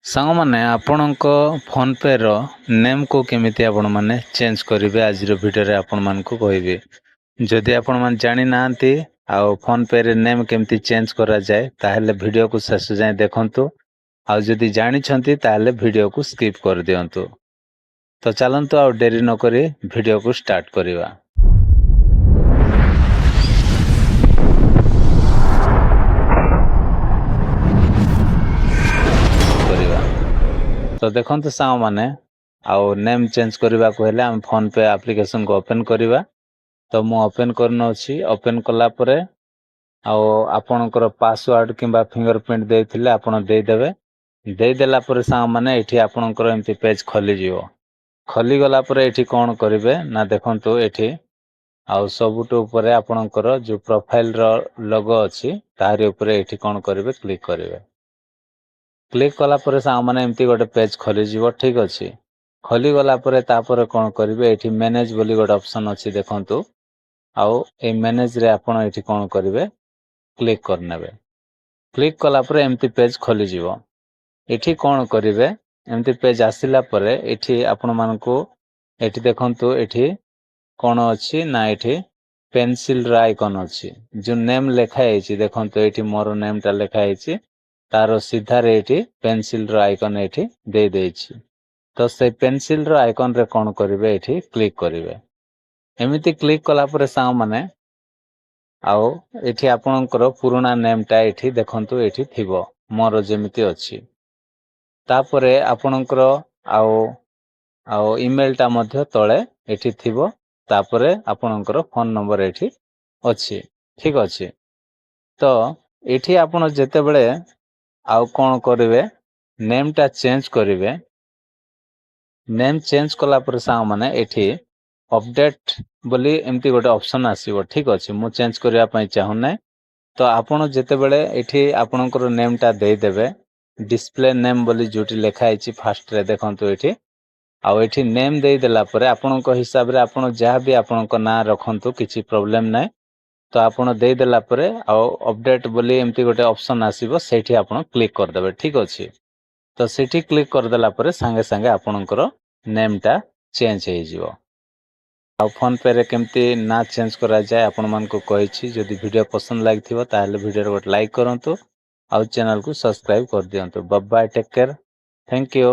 ସାଙ୍ଗମାନେ ଆପଣଙ୍କ ଫୋନ୍ ପେର ନେମ୍କୁ କେମିତି ଆପଣମାନେ ଚେଞ୍ଜ କରିବେ ଆଜିର ଭିଡ଼ିଓରେ ଆପଣମାନଙ୍କୁ କହିବି। ଯଦି ଆପଣମାନେ ଜାଣିନାହାନ୍ତି ଆଉ ଫୋନ୍ ପେରେ ନେମ୍ କେମିତି ଚେଞ୍ଜ କରାଯାଏ ତାହେଲେ ଭିଡ଼ିଓକୁ ଶେଷ ଯାଏଁ ଦେଖନ୍ତୁ। ଆଉ ଯଦି ଜାଣିଛନ୍ତି ତାହେଲେ ଭିଡ଼ିଓକୁ ସ୍କିପ୍ କରିଦିଅନ୍ତୁ। ତ ଚାଲନ୍ତୁ ଆଉ ଡେରି ନକରି ଭିଡ଼ିଓକୁ ଷ୍ଟାର୍ଟ କରିବା। ତ ଦେଖନ୍ତୁ ସାଙ୍ଗମାନେ ଆଉ ନେମ୍ ଚେଞ୍ଜ କରିବାକୁ ହେଲେ ଆମେ ଫୋନ୍ ପେ ଆପ୍ଲିକେସନକୁ ଓପନ୍ କରିବା। ତ ମୁଁ ଓପନ୍ କରିନେଉଛି। ଓପନ୍ କଲା ପରେ ଆଉ ଆପଣଙ୍କର ପାସୱାର୍ଡ଼ କିମ୍ବା ଫିଙ୍ଗର ପ୍ରିଣ୍ଟ ଦେଇଥିଲେ ଆପଣ ଦେଇଦେବେ। ଦେଇଦେଲା ପରେ ସାଙ୍ଗମାନେ ଏଠି ଆପଣଙ୍କର ଏମିତି ପେଜ୍ ଖୋଲିଯିବ। ଖୋଲିଗଲା ପରେ ଏଠି କ'ଣ କରିବେ ନା ଦେଖନ୍ତୁ ଏଠି ଆଉ ସବୁଠୁ ଉପରେ ଆପଣଙ୍କର ଯେଉଁ ପ୍ରୋଫାଇଲର ଲୋଗୋ ଅଛି ତାହାରି ଉପରେ ଏଠି କ'ଣ କରିବେ କ୍ଲିକ୍ କରିବେ। କ୍ଲିକ୍ କଲା ପରେ ସାଙ୍ଗମାନେ ଏମିତି ଗୋଟେ ପେଜ୍ ଖୋଲିଯିବ। ଠିକ୍ ଅଛି। ଖୋଲିଗଲା ପରେ ତାପରେ କ'ଣ କରିବେ ଏଠି ମ୍ୟାନେଜ୍ ବୋଲି ଗୋଟେ ଅପସନ୍ ଅଛି ଦେଖନ୍ତୁ। ଆଉ এই ମ୍ୟାନେଜରେ ଆପଣ ଏଠି କ'ଣ କରିବେ କ୍ଲିକ୍ କରିନେବେ। କ୍ଲିକ୍ କଲା ପରେ ଏମିତି ପେଜ୍ ଖୋଲିଯିବ। ଏଠି କ'ଣ କରିବେ ଏମିତି ପେଜ୍ ଆସିଲା ପରେ ଏଠି ଆପଣମାନଙ୍କୁ ଏଠି ଦେଖନ୍ତୁ ଏଠି କ'ଣ ଅଛି ନା ଏଠି ପେନସିଲର ଆଇକନ୍ ଅଛି। ଯେଉଁ ନେମ୍ ଲେଖା ହେଇଛି ଦେଖନ୍ତୁ ଏଠି ମୋର ନେମ୍ଟା ଲେଖା ହେଇଛି। ତାର ସିଧାରେ ଏଠି ପେନସିଲର ଆଇକନ୍ ଏଠି ଦେଇଛି। ତ ସେଇ ପେନସିଲର ଆଇକନ୍ରେ କ'ଣ କରିବେ ଏଠି କ୍ଲିକ୍ କରିବେ। ଏମିତି କ୍ଲିକ୍ କଲା ପରେ ସାଙ୍ଗମାନେ ଆଉ ଏଠି ଆପଣଙ୍କର ପୁରୁଣା ନେମ୍ଟା ଏଠି ଦେଖନ୍ତୁ ଏଠି ଥିବ ମୋର ଯେମିତି ଅଛି। ତାପରେ ଆପଣଙ୍କର ଆଉ ଇମେଲଟା ମଧ୍ୟ ତଳେ ଏଠି ଥିବ। ତାପରେ ଆପଣଙ୍କର ଫୋନ୍ ନମ୍ବର ଏଠି ଅଛି। ଠିକ୍ ଅଛି। ତ ଏଠି ଆପଣ ଯେତେବେଳେ ଆଉ କ'ଣ କରିବେ ନେମ୍ଟା ଚେଞ୍ଜ କରିବେ। ନେମ୍ ଚେଞ୍ଜ କଲା ପରେ ସାଙ୍ଗମାନେ ଏଠି ଅପଡେଟ୍ ବୋଲି ଏମିତି ଗୋଟେ ଅପସନ୍ ଆସିବ। ଠିକ୍ ଅଛି। ମୁଁ ଚେଞ୍ଜ କରିବା ପାଇଁ ଚାହୁଁନାହିଁ। ତ ଆପଣ ଯେତେବେଳେ ଏଠି ଆପଣଙ୍କର ନେମ୍ଟା ଦେଇଦେବେ ଡିସପ୍ଲେ ନେମ୍ ବୋଲି ଯେଉଁଠି ଲେଖା ହେଇଛି ଫାଷ୍ଟରେ ଦେଖନ୍ତୁ ଏଠି ଆଉ ଏଠି ନେମ୍ ଦେଇଦେଲା ପରେ ଆପଣଙ୍କ ହିସାବରେ ଆପଣ ଯାହା ବି ଆପଣଙ୍କ ନାଁ ରଖନ୍ତୁ କିଛି ପ୍ରୋବ୍ଲେମ୍ ନାହିଁ। ତ ଆପଣ ଦେଇଦେଲା ପରେ ଆଉ ଅପଡେଟ୍ ବୋଲି ଏମିତି ଗୋଟେ ଅପସନ୍ ଆସିବ ସେଇଠି ଆପଣ କ୍ଲିକ୍ କରିଦେବେ। ଠିକ୍ ଅଛି। ତ ସେଠି କ୍ଲିକ୍ କରିଦେଲା ପରେ ସାଙ୍ଗେ ସାଙ୍ଗେ ଆପଣଙ୍କର ନେମ୍ଟା ଚେଞ୍ଜ ହେଇଯିବ। ଆଉ ଫୋନ୍ ପେରେ କେମିତି ନାଁ ଚେଞ୍ଜ କରାଯାଏ ଆପଣମାନଙ୍କୁ କହିଛି। ଯଦି ଭିଡ଼ିଓ ପସନ୍ଦ ଲାଗିଥିବ ତାହେଲେ ଭିଡ଼ିଓରେ ଗୋଟେ ଲାଇକ୍ କରନ୍ତୁ। ଆଉ ଚ୍ୟାନେଲକୁ ସବସ୍କ୍ରାଇବ୍ କରିଦିଅନ୍ତୁ। Bye bye, take care, thank you.